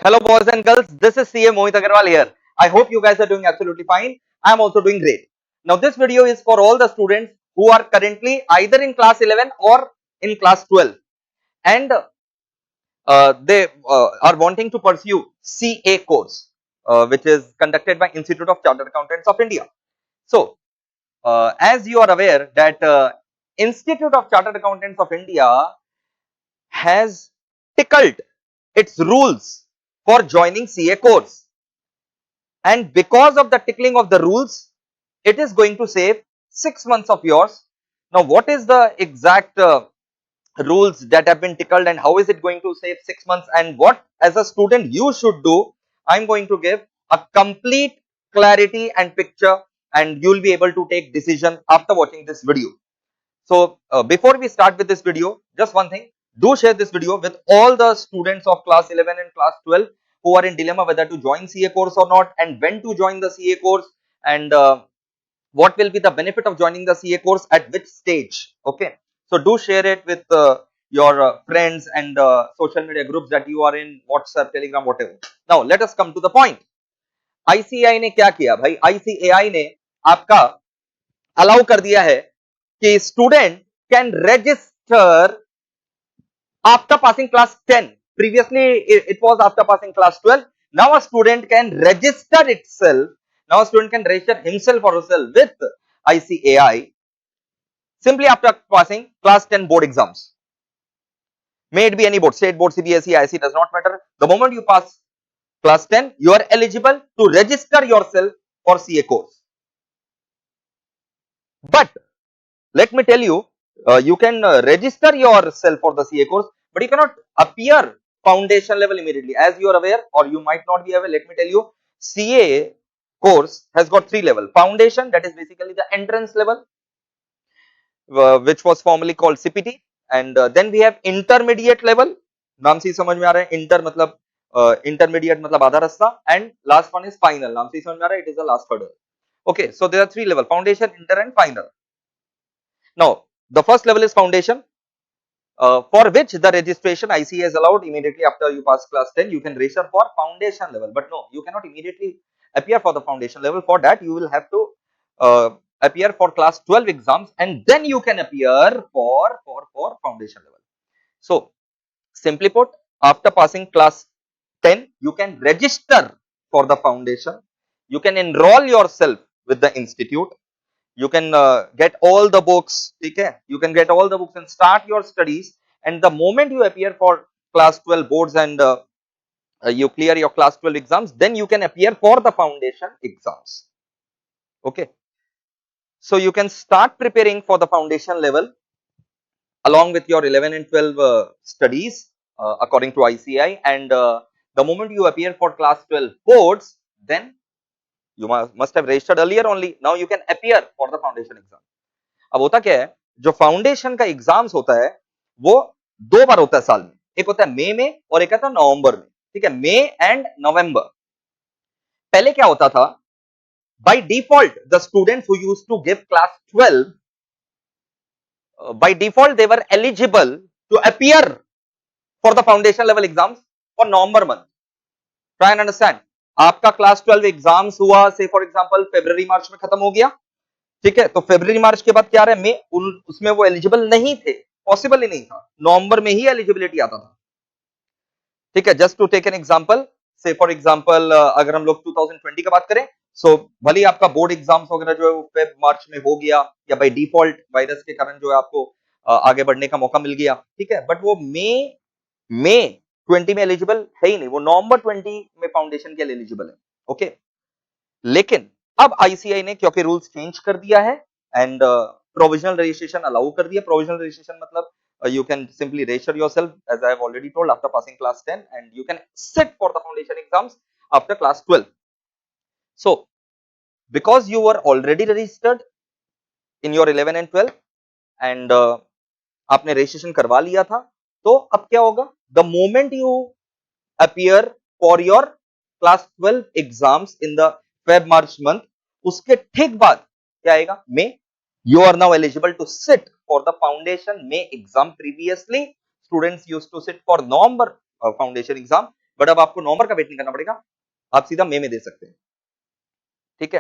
Hello, boys and girls. This is CA Mohit Agarwal here. I hope you guys are doing absolutely fine. I am also doing great. Now, this video is for all the students who are currently either in class 11 or in class 12, and they are wanting to pursue CA course, which is conducted by Institute of Chartered Accountants of India. So, as you are aware that Institute of Chartered Accountants of India has tickled its rules for joining CA course, and because of the tickling of the rules, it is going to save 6 months of yours. Now, what is the exact rules that have been tickled and how is it going to save 6 months, and what as a student you should do? I'm going to give a complete clarity and picture, and you will be able to take decision after watching this video. So before we start with this video, just one thing, do share this video with all the students of class 11 and class 12 who are in dilemma whether to join CA course or not, and when to join the CA course, and what will be the benefit of joining the CA course at which stage. Okay, so do share it with your friends and social media groups that you are in, WhatsApp, Telegram, whatever. Now let us come to the point. ICAI ने क्या किया भाई? ICAI ने आपका allow कर दिया है कि student can register after passing class 10. Previously it was after passing class 12. Now a student can register itself. Now a student can register himself or herself with ICAI simply after passing class 10 board exams. May it be any board, state board, CBSE, IC, does not matter. The moment you pass class 10, you are eligible to register yourself for CA course. But let me tell you, you can register yourself for the CA course, but you cannot appear foundation level immediately. As you are aware, or you might not be aware, let me tell you, CA course has got 3 levels. Foundation, that is basically the entrance level, which was formerly called CPT, and then we have intermediate level. नाम से समझ में आ रहा है, inter मतलब intermediate मतलब आधा रास्ता, and last one is final. नाम से समझ में आ रहा है, it is the last hurdle. Okay, so there are 3 levels: foundation, inter, and final. Now, the first level is foundation, for which the registration ICA is allowed immediately after you pass class 10. You can register for foundation level, but no, you cannot immediately appear for the foundation level. For that, you will have to appear for class 12 exams, and then you can appear for foundation level. So, simply put, after passing class 10, you can register for the foundation. You can enroll yourself with the institute. You can get all the books, okay? You can get all the books and start your studies, and the moment you appear for class 12 boards and you clear your class 12 exams, then you can appear for the foundation exams. Okay, so you can start preparing for the foundation level along with your 11 and 12 studies according to ICAI, and the moment you appear for class 12 boards, then you must have registered earlier only. Now you can appear for the foundation exam. अब होता क्या है, जो foundation का exams होता है वो 2 बार होता है साल में. एक होता है मई में और एक होता है नवंबर में. ठीक है, मई एंड नवंबर. पहले क्या होता था, by default the students who used to give class 12, by default they were eligible to appear for the foundation level exams for November month. Try and understand. आपका क्लास 12 एग्जाम्स हुआ से for example फरवरी मार्च में खत्म हो गया. ठीक है, तो फरवरी मार्च के बाद क्या रहा है, मई, उसमें वो एलिजिबल नहीं थे, पॉसिबल ही नहीं था. नवंबर में ही एलिजिबिलिटी आता था. ठीक है, just to take an example, say for example अगर हम लोग 2020 की बात करें, सो भले आपका बोर्ड एग्जाम्स वगैरह जो है फेब मार्च में हो गया, या बाय डिफॉल्ट वायरस के कारण जो है आपको आगे बढ़ने का मौका मिल गया. ठीक है, बट वो मई 20 में एलिजिबल है ही नहीं, वो नवंबर 20 में फाउंडेशन के लिए एलिजिबल है. ओके, लेकिन अब आईसीआई ने क्योंकि रूल्स चेंज कर दिया है एंड प्रोविजनल रजिस्ट्रेशन अलाउ कर दिया. प्रोविजनल रजिस्ट्रेशन मतलब you can simply register yourself, as I have already told, after passing class 10, and you can sit for the foundation exams after class 12. So because you were already registered in your 11 and 12 and आपने registration करवा लिया था, तो अब क्या होगा, the moment you appear for your class 12 exams in the Feb March month, उसके ठीक बाद क्या आएगा, May, you are now eligible to sit for the foundation May exam. Previously students used to sit for November foundation exam, but अब आपको नवंबर का wait नहीं करना पड़ेगा, आप सीधा मई में दे सकते हैं। ठीक है,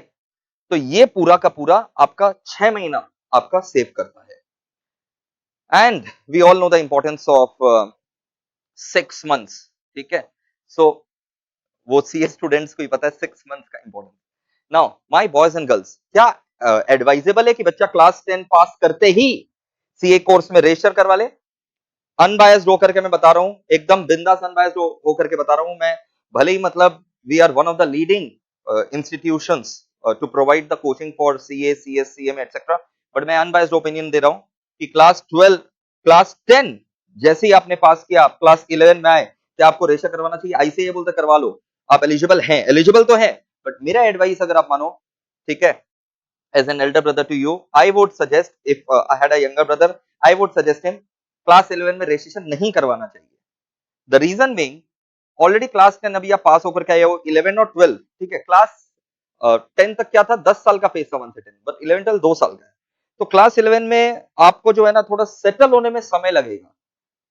तो ये पूरा का पूरा आपका 6 महीना आपका सेव करता है। And we all know the importance of 6 months. ठीक है, सो वो सीए स्टूडेंट्स को ही पता है 6 मंथ्स का importance. Now my boys and girls, क्या एडवाइजेबल है कि बच्चा क्लास 10 पास करते ही सीए कोर्स में रजिस्टर करवा ले? अनबायस्ड होकर के मैं बता रहा हूं, एकदम बिंदास अनबायस्ड होकर के बता रहा हूं मैं, भले ही मतलब we are one of the leading institutions to provide the coaching for CA, CS, CM etcetera, but मैं अनबायस्ड ओपिनियन दे रहा हूं कि क्लास 12, क्लास 10 जैसे ही आपने पास किया, क्लास 11 में आए, क्या आपको रजिस्टर करवाना चाहिए? ऐसे ये बोलते करवा लो, आप एलिजिबल हैं, एलिजिबल तो है, बट मेरा एडवाइस अगर आप मानो, ठीक है, as an elder brother to you, I would suggest, if I had a younger brother, I would suggest him class 11 में रजिस्ट्रेशन नहीं करवाना चाहिए। The reason being, already class 10 अभी आप पास होकर के आए हो, 11 और 12, ठीक है, क्लास 10 तक क्या था, 10 साल का फेज था 1 से 10, बट 11 12 2 साल का है। तो क्लास 11 में आपको जो है ना थोड़ा सेटल होने में समय लगेगा।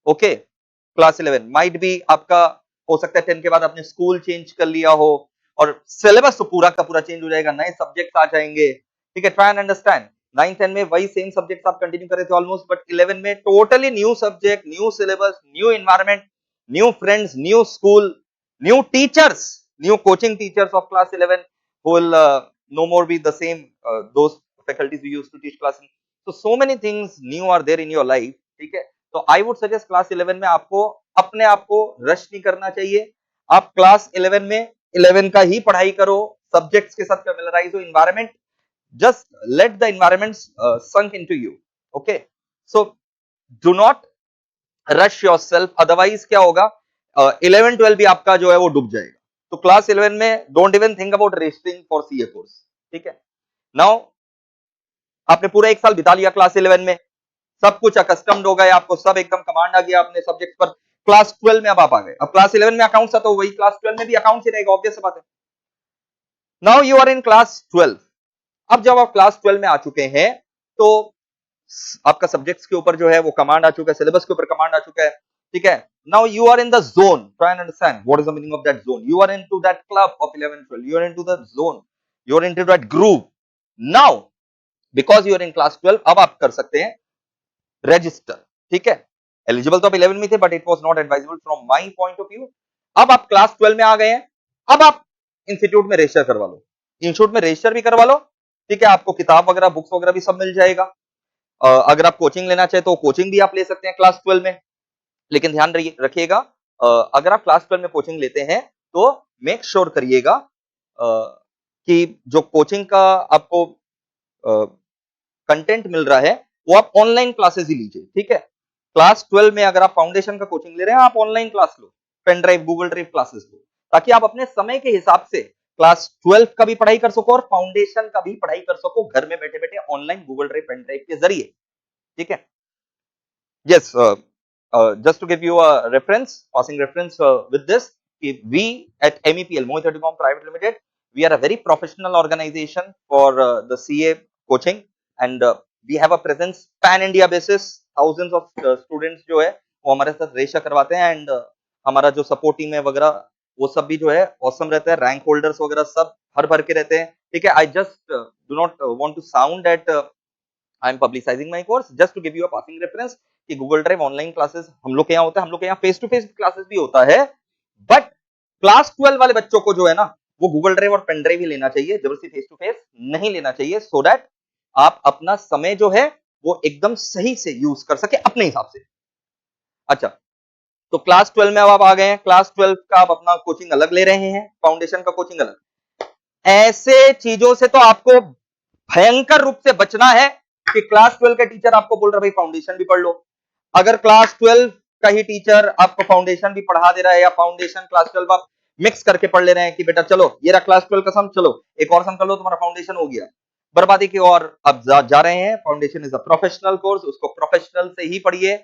ओके, क्लास 11 माइट बी आपका, हो सकता है 10 के बाद आपने स्कूल चेंज कर लिया हो और सिलेबस तो पूरा का पूरा चेंज हो जाएगा, नए सब्जेक्ट्स आ जाएंगे। ठीक है, ट्राई एंड अंडरस्टैंड, 9 10 में वही सेम सब्जेक्ट्स आप कंटिन्यू कर रहे थे ऑलमोस्ट, बट 11 में totally new subject, new syllabus, new environment, new friends, new school, new teachers, new coaching teachers of class 11 who will no more be the same those faculties we used to teach class in. So many things new are there in your life. ठीक है, तो I would suggest class 11 में आपको अपने आप को rush नहीं करना चाहिए। आप क्लास 11 में 11 का ही पढ़ाई करो, सब्जेक्ट्स के साथ फैमिलियराइज हो, environment, just let the environment sunk into you. Okay, so do not rush yourself, otherwise क्या होगा, 11 12 भी आपका जो है वो डूब जाएगा। तो क्लास 11 में don't even think about registering for CA course. ठीक है, नाउ आपने पूरा 1 साल बिता लिया क्लास 11 में, सब कुछ अकस्टम्ड हो गए, आपको सब एकदम कमांड आ गया अपने सब्जेक्ट पर। क्लास 12 में अब आप आ गए, अब क्लास 11 में अकाउंट्स था तो वही क्लास 12 में भी अकाउंट्स ही रहेगा, ऑब्वियस बात है। Now you are in class 12। अब जब आप क्लास 12 में आ चुके हैं तो आपका सब्जेक्ट्स के ऊपर जो है वो कमांड आ चुका है, सिलेबस के ऊपर कमांड आ चुका है। ठीक है, now you are in the zone, try and understand what is the meaning of that zone. You are into that club of 11 12, you are into the zone, you are into that groove. Now because you are in class 12, अब आप कर सकते हैं register. ठीक है, eligible तो आप 11 में थे, but it was not advisable from my point of view. अब आप क्लास 12 में आ गए हैं, अब आप इंस्टीट्यूट में रजिस्टर करवा लो, इंस्टीट्यूट में रजिस्टर भी करवा लो। ठीक है, आपको किताब वगैरह, बुक्स वगैरह भी सब मिल जाएगा। अगर आप कोचिंग लेना चाहे तो कोचिंग भी आप ले सकते हैं क्लास 12 में, लेकिन ध्यान रखिएगा, अगर आप क्लास 12 में कोचिंग लेते हैं तो मेक श्योर करिएगा कि जो कोचिंग का आपको कंटेंट मिल रहा है वो आप ऑनलाइन क्लासेस ही लीजिए। ठीक है, क्लास 12 में अगर आप फाउंडेशन का कोचिंग ले रहे हैं, आप ऑनलाइन क्लास लो, pen drive, Google drive classes लो, ताकि आप अपने समय के हिसाब से क्लास 12 का भी पढ़ाई कर सको और फाउंडेशन का भी पढ़ाई कर सको, घर में बैठे बैठे online Google drive, pen drive के जरिए। ठीक है, yes, just to give you a reference, passing reference with this, we at MEPL, Mohit Telecom Private Limited, we are a very professional organization for the CA coaching, and we have a presence pan India basis, thousands of students जो है वो हमारे साथ register करवाते हैं, and हमारा जो support team है वगैरह वो सब भी जो है ऑसम रहता है, रैंक होल्डर्स वगैरह सब भर भर के रहते हैं। ठीक है, I just do not want to sound that I am publicising my course, just to give you a passing reference कि गूगल ड्राइव ऑनलाइन क्लासेस हम लोग के यहाँ होता है, हम लोग के यहाँ फेस टू फेस क्लासेस भी होता है, बट क्लास 12 वाले बच्चों को जो है ना वो गूगल ड्राइव और पेन ड्राइव ही लेना चाहिए, जबरदस्ती फेस टू फेस नहीं लेना चाहिए, सो दैट आप अपना समय जो है वो एकदम सही से यूज कर सके अपने हिसाब से। अच्छा, तो क्लास 12 में अब आप आ गए हैं, क्लास 12 का आप अपना कोचिंग अलग ले रहे हैं, फाउंडेशन का कोचिंग अलग। ऐसे चीजों से तो आपको भयंकर रूप से बचना है कि क्लास 12 का टीचर आपको बोल रहा है भाई फाउंडेशन भी पढ़ लो। अगर क्लास 12 का ही टीचर आपको फाउंडेशन भी पढ़ा दे रहा है, या फाउंडेशन क्लास 12 आप मिक्स करके पढ़ ले रहे हैं कि बेटा चलो ये रहा क्लास 12 का सम, चलो एक और सम कर लो, तुम्हारा फाउंडेशन हो गया, बर्बादी की ओर अब जा रहे हैं। Foundation is a professional course, उसको प्रोफेशनल से ही पढ़िए।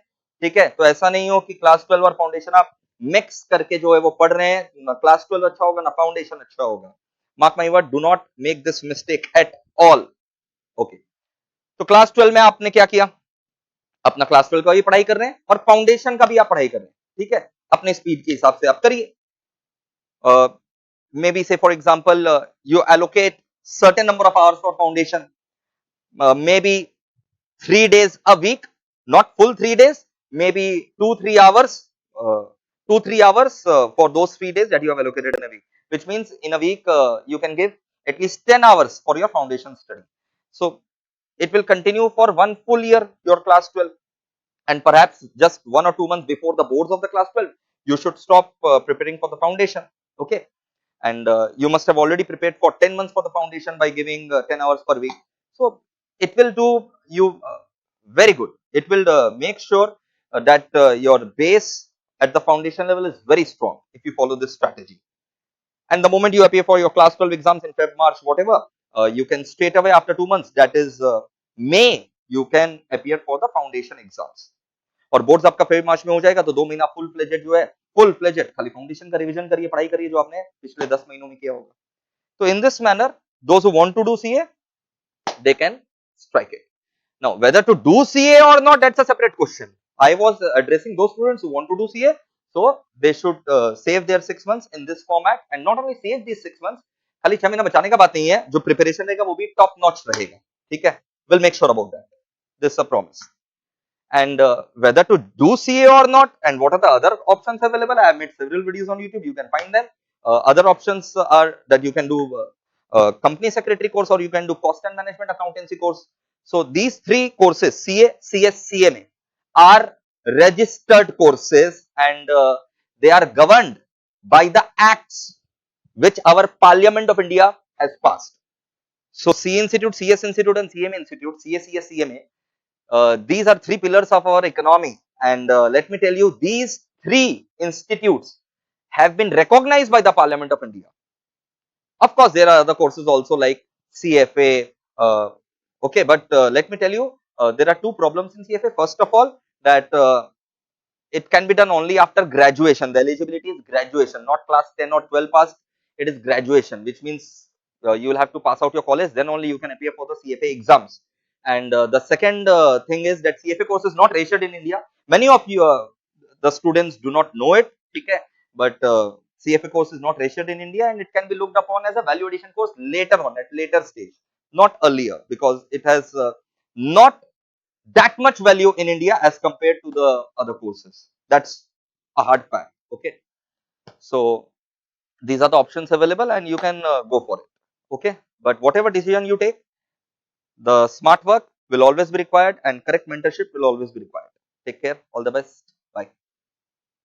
ठीक है, तो ऐसा नहीं हो कि क्लास 12 और फाउंडेशन आप मिक्स करके जो है वो पढ़ रहे हैं, ना क्लास 12 अच्छा होगा ना फाउंडेशन अच्छा होगा। Mark my word, do not make this mistake at all. Okay, तो क्लास 12 में आपने क्या किया, अपना क्लास 12 का भी पढ़ाई कर रहे हैं और फाउंडेशन का भी आप पढ़ाई कर रहे हैं। ठीक है, अपने स्पीड के हिसाब से आप करिए। maybe say for example, you allocate certain number of hours for foundation, maybe 3 days a week, not full 3 days, maybe 2-3 hours, 2-3 hours for those 3 days that you have allocated in a week, which means in a week you can give at least 10 hours for your foundation study. So it will continue for one full year, your class 12, and perhaps just 1 or 2 months before the boards of the class 12, you should stop preparing for the foundation. Okay, and you must have already prepared for 10 months for the foundation by giving 10 hours per week. So it will do you very good. It will make sure that your base at the foundation level is very strong if you follow this strategy. And the moment you appear for your class 12 exams in Feb, March, whatever, you can straight away after 2 months, that is May, you can appear for the foundation exams. और boards आपका February March में हो जाएगा तो 2 महीना full fledged जो है, full fledged खाली फाउंडेशन का रिवीजन करिए, पढ़ाई करिए जो आपने पिछले 10 महीनों में किया होगा. तो in this manner those who want to do CA they can strike it. Now whether to do CA or not, that's a separate question. I was addressing those students who want to do CA, so they should save their 6 months in this format, and not only save these 6 months, खाली 6 महीना बचाने का बात नहीं है, जो preparation रहेगा वो भी टॉप नॉच रहेगा. ठीक है, we'll make sure about that. This is a promise. And whether to do CA or not, and what are the other options available, I have made several videos on YouTube, you can find them. Other options are that you can do company secretary course, or you can do cost and management accountancy course. So these three courses, CA, CS, CMA, are registered courses, and they are governed by the acts which our Parliament of India has passed. So CA Institute, CS Institute and CMA Institute, CA, CS, CMA, these are three pillars of our economy, and let me tell you, these three institutes have been recognized by the Parliament of India. Of course, there are other courses also like CFA, okay, but let me tell you, there are two problems in CFA. First of all, that it can be done only after graduation. The eligibility is graduation, not class 10 or 12 passed. It is graduation, which means you will have to pass out your college, then only you can appear for the CFA exams. And the second thing is that CFA course is not registered in India. Many of you, the students, do not know it, okay? But CFA course is not registered in India, and it can be looked upon as a value addition course later on, at later stage, not earlier, because it has not that much value in India as compared to the other courses. That's a hard fact. Okay, so these are the options available, and you can go for it. Okay, but whatever decision you take, the smart work will always be required, and correct mentorship will always be required. Take care. All the best.